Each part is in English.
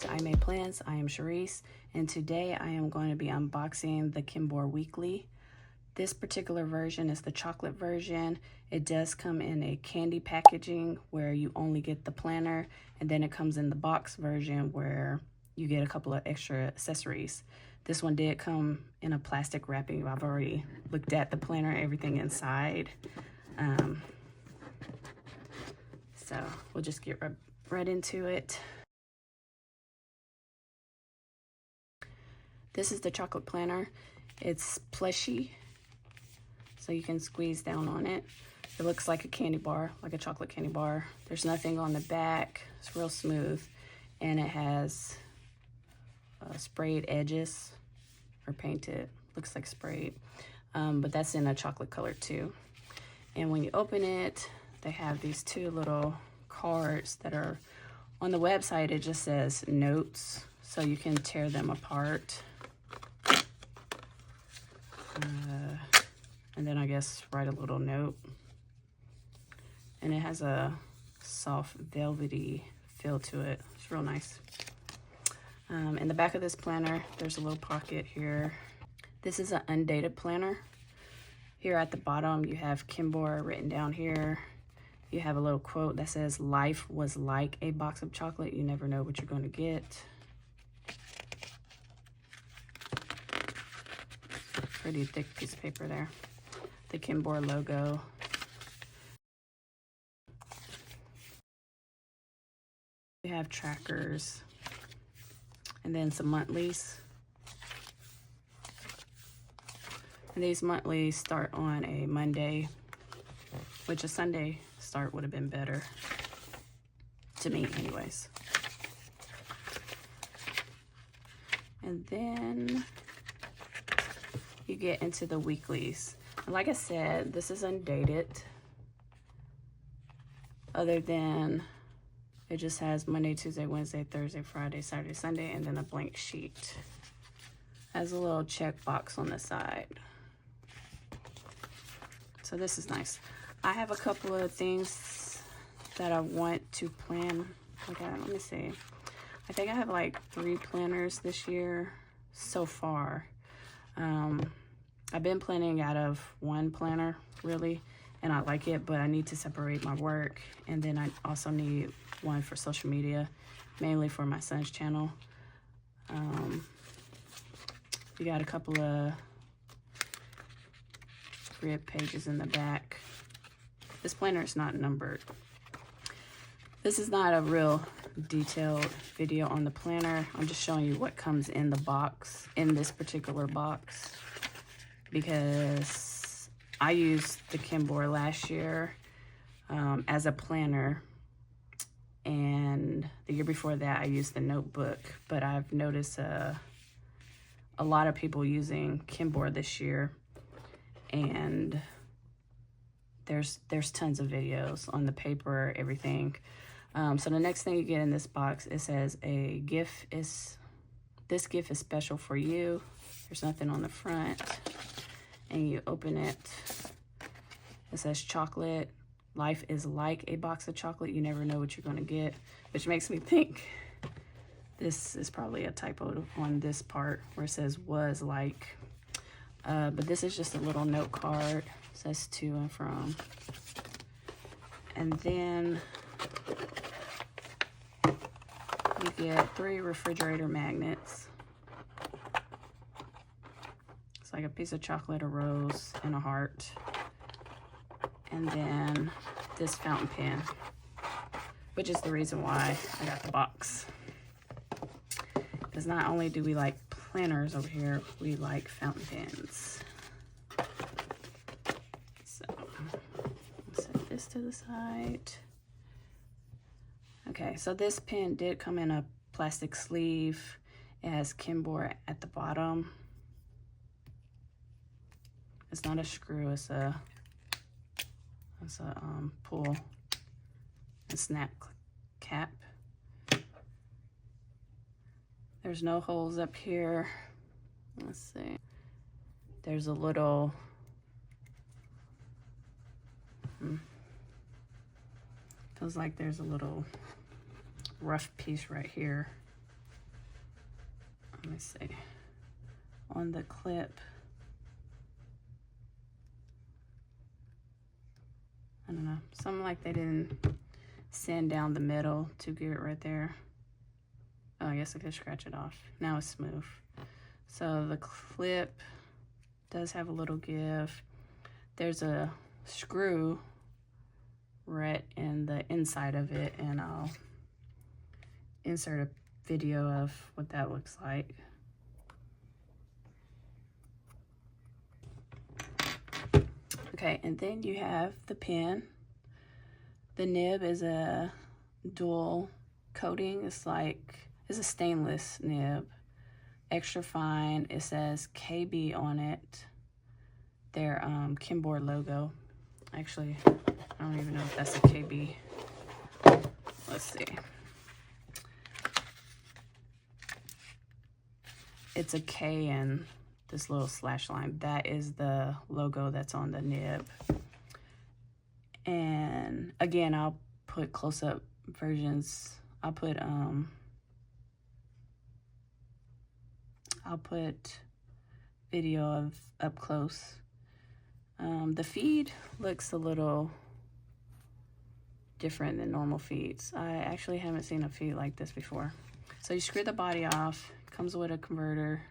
to I Made Plans. I am Charisse, and today I am going to be unboxing the Kinbor Weekly. This particular version is the chocolate version. It does come in a candy packaging where you only get the planner, and then it comes in the box version where you get a couple of extra accessories. This one did come in a plastic wrapping. I've already looked at the planner, everything inside. So we'll just get right into it. This is the chocolate planner. It's plushy, so you can squeeze down on it. It looks like a candy bar, like a chocolate candy bar. There's nothing on the back. It's real smooth, and it has sprayed edges, or painted. Looks like sprayed, but that's in a chocolate color too. And when you open it, they have these two little cards that are on the website. It just says notes, so you can tear them apart. And then I guess write a little note. And it has a soft velvety feel to it. It's real nice. In the back of this planner, there's a little pocket here. This is an undated planner. Here at the bottom, you have Kinbor written down here. You have a little quote that says, "Life was like a box of chocolate. You never know what you're going to get." Pretty thick piece of paper there. The Kinbor logo. We have trackers, and then some monthlies. And these monthlies start on a Monday, which a Sunday start would have been better to me anyways. And then you get into the weeklies. And like I said, this is undated, other than it just has Monday, Tuesday, Wednesday, Thursday, Friday, Saturday, Sunday, and then a blank sheet. Has a little check box on the side. So this is nice. I have a couple of things that I want to plan. Okay, let me see. I think I have like 3 planners this year so far. I've been planning out of one planner, really, and I like it, but I need to separate my work. And then I also need one for social media, mainly for my son's channel. You got a couple of grid pages in the back. This planner is not numbered. This is not a real detailed video on the planner. I'm just showing you what comes in the box, in this particular box, because I used the Kinbor last year as a planner, and the year before that I used the notebook, but I've noticed a lot of people using Kinbor this year, and there's tons of videos on the paper, everything. So the next thing you get in this box, it says this gift is special for you. There's nothing on the front, and you open it. It says chocolate. Life is like a box of chocolate. You never know what you're gonna get, which makes me think this is probably a typo on this part where it says was like. But this is just a little note card. It says to and from. And then you get 3 refrigerator magnets. It's like a piece of chocolate, a rose, and a heart. And then this fountain pen, which is the reason why I got the box. Because not only do we like planners over here, we like fountain pens. So I'll set this to the side. Okay, so this pen did come in a plastic sleeve. It has Kinbor at the bottom. It's not a screw, it's a pull and snap cap. There's no holes up here. Let's see. There's a little feels like there's a little rough piece right here. let me see, on the clip. I don't know, something like they didn't sand down the middle to get it right there. Oh, I guess I could scratch it off. Now it's smooth. So the clip does have a little give. There's a screw right in the inside of it, and I'll insert a video of what that looks like. Okay, and then you have the pen. The nib is a dual coating. It's a stainless nib, extra fine. It says KB on it, their Kinbor logo. Actually, I don't even know if that's a KB. Let's see. It's a K and this little slash line. That is the logo that's on the nib. And again, I'll put close-up versions. I'll put video of up close. The feed looks a little different than normal feeds. I actually haven't seen a feed like this before. So you screw the body off. Comes with a converter.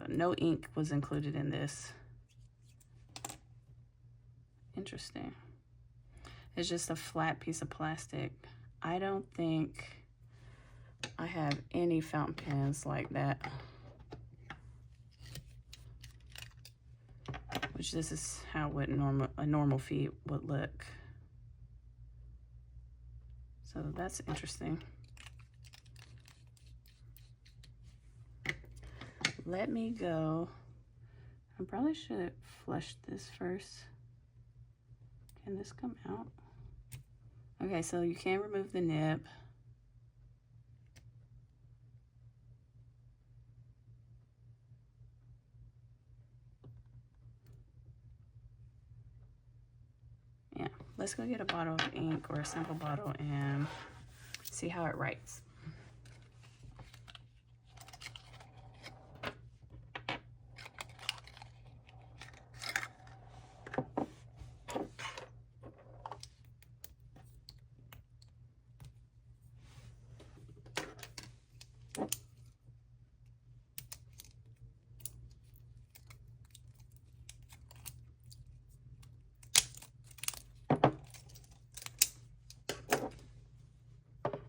No ink was included in this. Interesting. It's just a flat piece of plastic. I don't think I have any fountain pens like that. Which this is how a normal feed would look. So that's interesting. Let me go. I probably should have flushed this first. Can this come out? Okay, so you can remove the nib. Yeah, let's go get a bottle of ink or a sample bottle and see how it writes.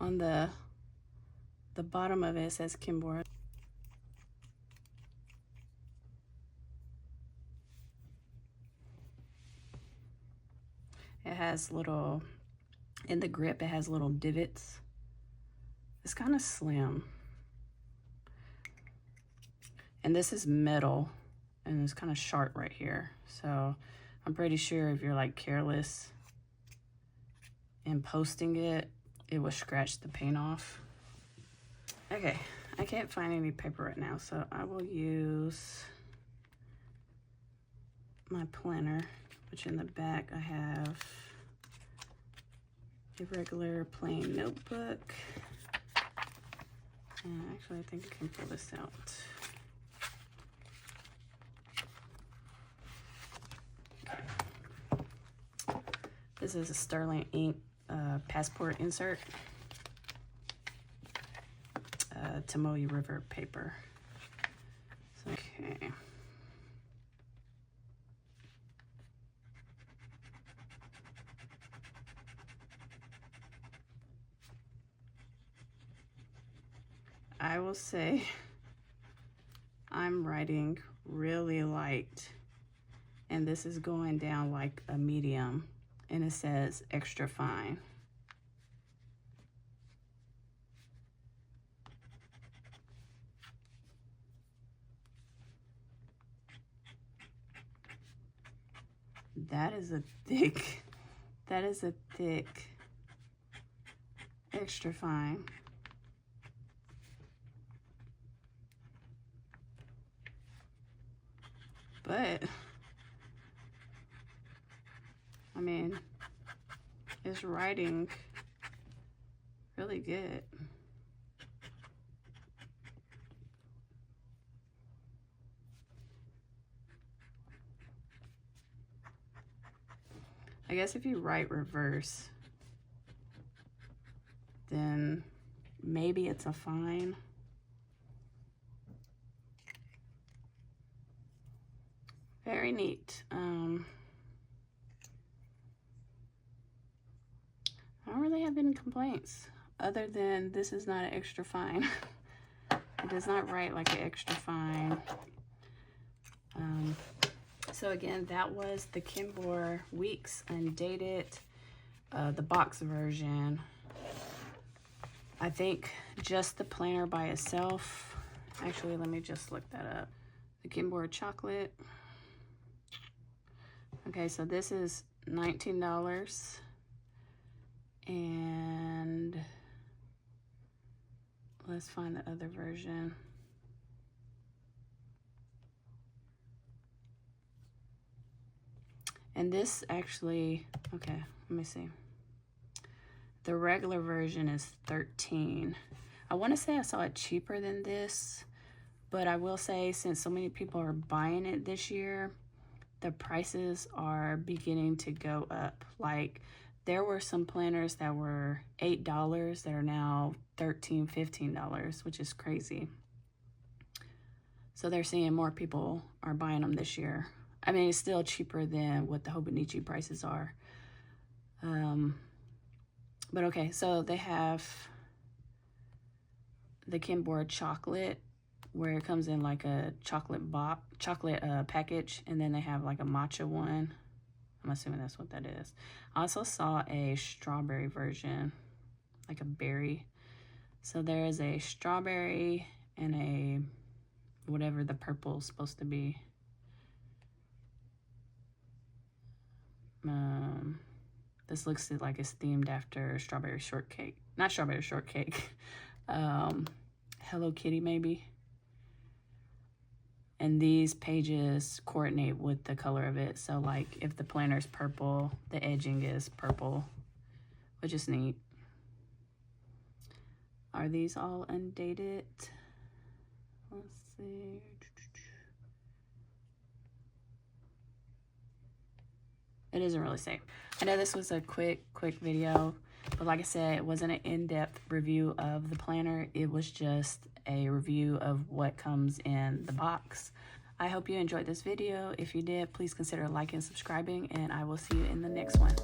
On the bottom of it says Kinbor. It has little, in the grip, it has little divots. It's kind of slim. And this is metal, and it's kind of sharp right here. So I'm pretty sure if you're like careless in posting it, it will scratch the paint off. Okay, I can't find any paper right now, so I will use my planner, which in the back I have a regular plain notebook. And actually, I think I can pull this out. This is a Sterling ink passport insert. Tomoe River paper. Okay. I will say I'm writing really light, and this is going down like a medium, and it says extra fine. That is a thick extra fine. But I mean, it's writing really good. I guess if you write reverse, then maybe it's a fine. Very neat. I don't really have any complaints other than this is not an extra fine. It does not write like an extra fine. So again, that was the Kinbor Weeks Undated, the box version. I think just the planner by itself. Actually, let me just look that up. The Kinbor Chocolate. Okay, so this is $19. And let's find the other version. And this actually, okay, let me see. The regular version is $13. I want to say I saw it cheaper than this, but I will say since so many people are buying it this year, the prices are beginning to go up. Like there were some planners that were $8 that are now $13, $15, which is crazy. So they're seeing more people are buying them this year. I mean, it's still cheaper than what the Hobonichi prices are. But okay, so they have the Kinbor Chocolate, where it comes in like a chocolate package, and then they have like a matcha one. I'm assuming that's what that is. I also saw a strawberry version, like a berry. So there is a strawberry and a whatever the purple is supposed to be. This looks like it's themed after strawberry shortcake. Not strawberry shortcake. Hello Kitty maybe. And these pages coordinate with the color of it. So like if the planner's purple, the edging is purple, which is neat. Are these all undated? Let's see. It doesn't really say. I know this was a quick video, but like I said, it wasn't an in-depth review of the planner. It was just a review of what comes in the box. I hope you enjoyed this video. If you did, please consider liking and subscribing, and I will see you in the next one.